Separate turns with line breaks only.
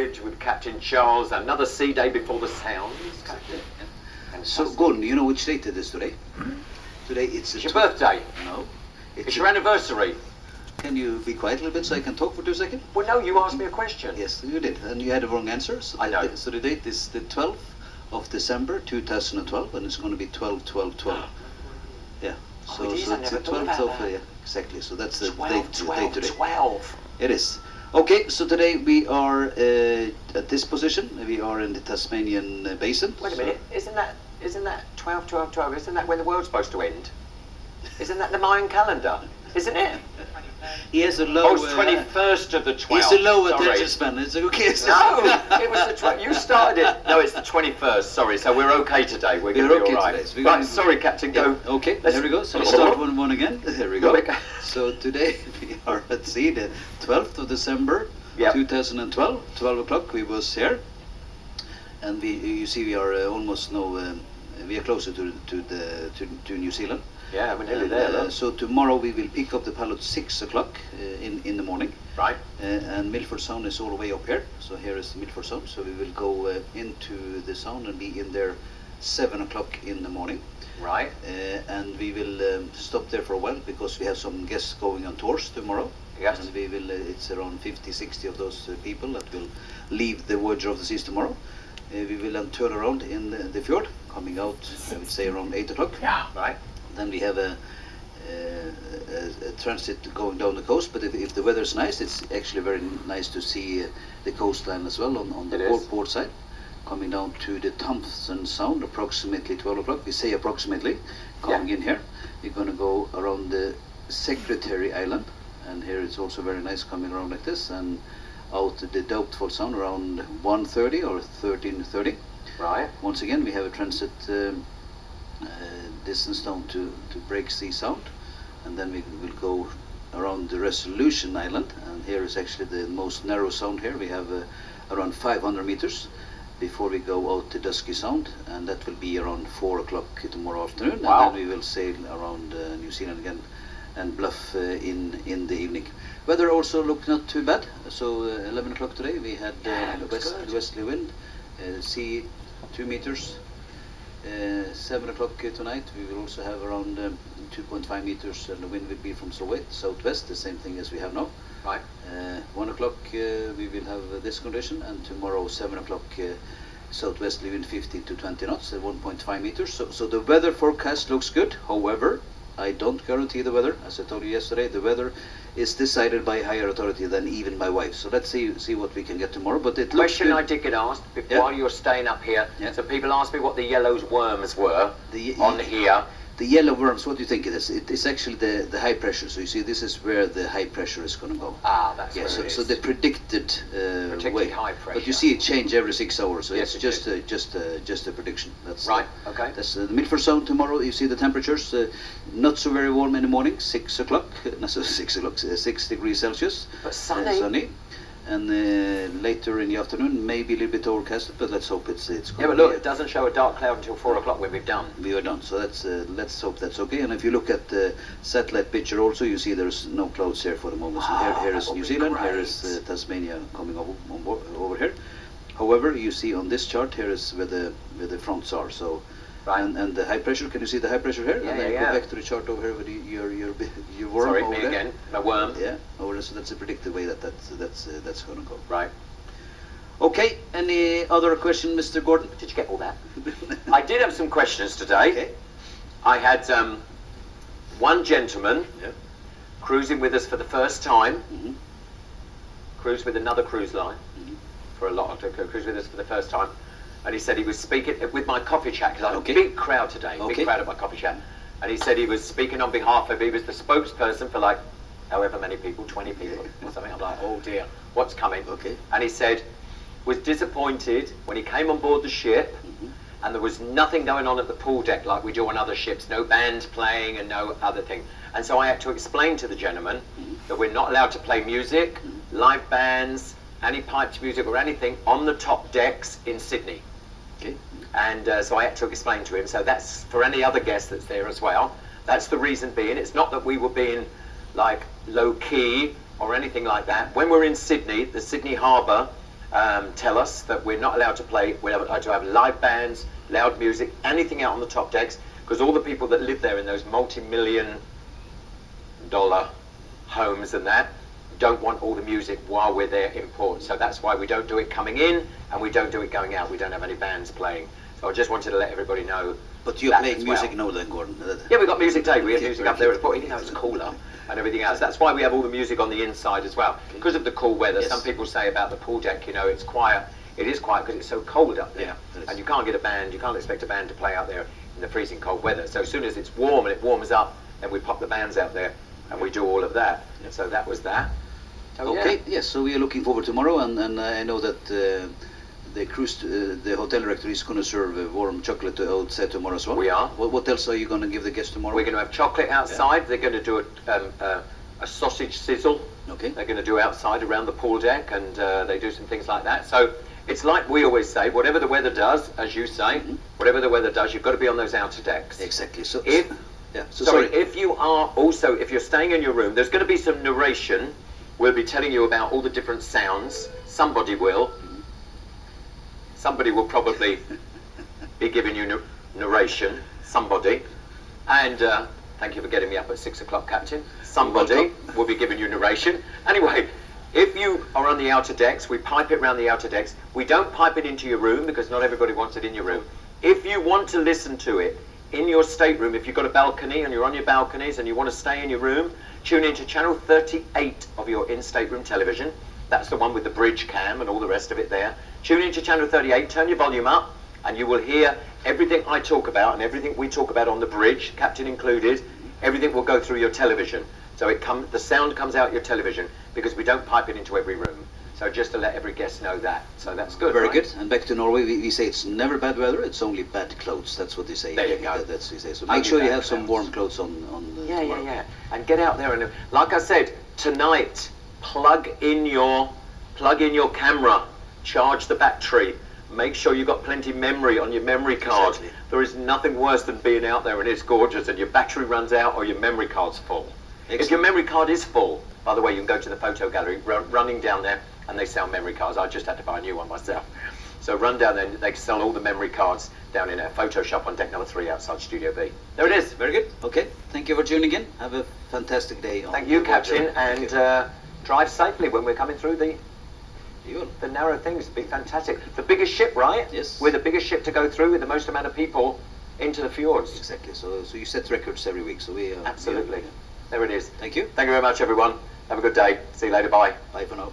voyage with Captain Charles, another sea day before the Sounds, Captain.
And so, Gordon, you know which date it is today? Today it's
your birthday.
No.
It's your anniversary.
Can you be quiet a little bit so I can talk for 2 seconds?
Well, no, you asked me a question.
Yes, you did, and you had the wrong answer. So
I know.
So the date is the 12th of December 2012, and it's going to be 12/12/12. Yeah. So,
it is,
so
I
it's
never
the
thought
12th
about that.
yeah, exactly. So that's the
12,
date,
12,
date today.
12.
It is. Okay, so today we are at this position. We are in the Tasmanian basin.
Wait a minute, isn't that 12, 12, 12? Isn't that when the world's supposed to end? Isn't that the Mayan calendar? Isn't it?
He has a low.
Oh, it's 21st of the 12th.
He's a low
sorry.
attention span. It's okay.
No, it was the 12th. You started it. No, it's the 21st. Sorry, so we're okay today. We're going to be
okay
all right.
today. So
Right, sorry, Captain. Go.
Yeah. Okay, there we go. So we start one again. There we go. So today we are at sea, the 12th of December, 2012, 12 o'clock. We was here, and you see, we are almost now. We are closer to New Zealand.
Yeah, we're nearly there.
So tomorrow we will pick up the pilot 6 o'clock in the morning.
Right.
And Milford Sound is all the way up here. So here is Milford Sound. So we will go into the sound and be in there 7 o'clock in the morning.
Right.
And we will stop there for a while because we have some guests going on tours tomorrow.
Yes.
And we will. It's around 50, 60 of those people that will leave the Voyager of the Seas tomorrow. We will then turn around in the fjord, coming out, I would say, around 8 o'clock.
Yeah. Right.
Then we have a transit going down the coast, but if the weather is nice, it's actually very nice to see the coastline as well on the port side. Coming down to the Thompson Sound, approximately 12 o'clock. We say approximately, coming in here. We're going to go around the Secretary Island, and here it's also very nice coming around like this, and out the Doubtful Sound around 1:30 or 13:30.
Right.
Once again, we have a transit distance down to Breaksea Sound, and then we will go around the Resolution Island, and here is actually the most narrow sound here. We have around 500 meters before we go out to Dusky Sound, and that will be around 4 o'clock tomorrow afternoon.
Wow.
And then we will sail around New Zealand again and bluff in the evening. Weather also looked not too bad. So 11 o'clock today we had westerly wind, sea 2 meters. 7 o'clock tonight we will also have around 2.5 meters, and the wind will be from southwest, the same thing as we have now.
Right.
1 o'clock we will have this condition, and tomorrow 7 o'clock southwesterly wind 15 to 20 knots at 1.5 meters. So the weather forecast looks good. However, I don't guarantee the weather. As I told you yesterday, the weather is decided by higher authority than even my wife. So let's see what we can get tomorrow. But it looks
Question
good.
I did get asked while you were staying up here. Yeah. So people asked me what the yellow worms were on here.
The yellow worms, what do you think it is? It's actually the high pressure. So you see, this is where the high pressure is going to go.
Ah, that's where it is.
So the predicted way.
high pressure.
But you see it change every 6 hours. So
yes,
it's just a prediction. That's
right. Okay.
That's the Milford Sound tomorrow. You see the temperatures, not so very warm in the morning. 6 o'clock, not so 6 o'clock, 6 degrees Celsius.
But sunny.
Sunny. And later in the afternoon, maybe a little bit overcast, but let's hope it's going
yeah, but look, it doesn't show a dark cloud until 4 o'clock when we've done.
We are done, so that's let's hope that's okay. And if you look at the satellite picture also, you see there's no clouds here for the moment. So here is New Zealand, here is Tasmania coming over here. However, you see on this chart, here is where the fronts are. So. Right. And the high pressure, can you see the high pressure here?
Yeah,
and then
go
back to the chart over here with your worm.
Sorry,
over
me
there.
again. A worm.
Yeah, over there. So that's a predicted way that's going to go.
Right.
Okay. Any other question, Mr. Gordon?
Did you get all that? I did have some questions today.
Okay.
I had one gentleman cruising with us for the first time.
Mm-hmm.
Cruised with another cruise line for a lot of cruise with us for the first time. And he said he was speaking with my coffee chat, because I had a big crowd today, big crowd at my coffee chat. And he said he was speaking on behalf of, he was the spokesperson for like however many people, 20 people or something. I'm like, oh dear, what's coming?
Okay.
And he said, was disappointed when he came on board the ship and there was nothing going on at the pool deck like we do on other ships, no band playing and no other thing. And so I had to explain to the gentleman that we're not allowed to play music, live bands, any piped music or anything on the top decks in Sydney.
Okay.
And so I had to explain to him, so that's for any other guest that's there as well. That's the reason being. It's not that we were being like low key or anything like that. When we're in Sydney, the Sydney Harbour tell us that we're not allowed to play, we're allowed to have live bands, loud music, anything out on the top decks, because all the people that live there in those multi-million-dollar homes and that don't want all the music while we're there in port. So that's why we don't do it coming in and we don't do it going out. We don't have any bands playing. So I just wanted to let everybody know.
But you're playing music now then, Gordon?
Yeah, we've got music day. We have music up there at the port, even though it's cooler and everything else. That's why we have all the music on the inside as well. Because of the cool weather. Some people say about the pool deck, you know, it's quiet. It is quiet because it's so cold up there. And you can't get a band, you can't expect a band to play out there in the freezing cold weather. So as soon as it's warm and it warms up, then we pop the bands out there and we do all of that. So that was that. So,
okay, yes, so we are looking forward tomorrow, and I know that the hotel director is going to serve warm chocolate outside tomorrow as well.
We are.
What else are you going to give the guests tomorrow?
We're going to have chocolate outside. They're going to do a sausage sizzle.
Okay.
They're going to do outside around the pool deck, and they do some things like that. So it's like we always say, whatever the weather does, as you say, whatever the weather does, you've got to be on those outer decks.
Exactly. So
if if you are also, if you're staying in your room, there's going to be some narration. We'll be telling you about all the different sounds. Somebody will. Somebody will probably be giving you narration. Somebody. And thank you for getting me up at 6 o'clock, Captain. Somebody will be giving you narration. Anyway, if you are on the outer decks, we pipe it around the outer decks. We don't pipe it into your room because not everybody wants it in your room. If you want to listen to it in your stateroom, if you've got a balcony and you're on your balconies and you want to stay in your room, tune into channel 38 of your in-stateroom television. That's the one with the bridge cam and all the rest of it there. Tune into channel 38, turn your volume up, and you will hear everything I talk about and everything we talk about on the bridge, Captain included. Everything will go through your television. So the sound comes out your television because we don't pipe it into every room. So just to let every guest know that. So that's good.
Very good. And back to Norway, we say it's never bad weather, it's only bad clothes. That's what they say.
There you go.
That's what they say. So make sure you have some warm clothes on
Yeah. And get out there and, like I said, tonight, plug in your camera, charge the battery, make sure you've got plenty memory on your memory card.
Exactly.
There is nothing worse than being out there and it's gorgeous and your battery runs out or your memory card's full. Excellent. If your memory card is full, by the way, you can go to the photo gallery, running down there, and they sell memory cards. I just had to buy a new one myself. So run down there, they sell all the memory cards down in a photo shop on deck number 3 outside Studio B. There it is. Very good.
Okay, thank you for tuning in. Have a fantastic day.
Thank you, Captain, and drive safely when we're coming through the narrow things. It'll be fantastic. The biggest ship, right?
Yes.
We're the biggest ship to go through with the most amount of people into the fjords.
Exactly. So you set records every week. So we
absolutely. There it is.
Thank you.
Thank you very much, everyone. Have a good day. See you later. Bye.
Bye for now.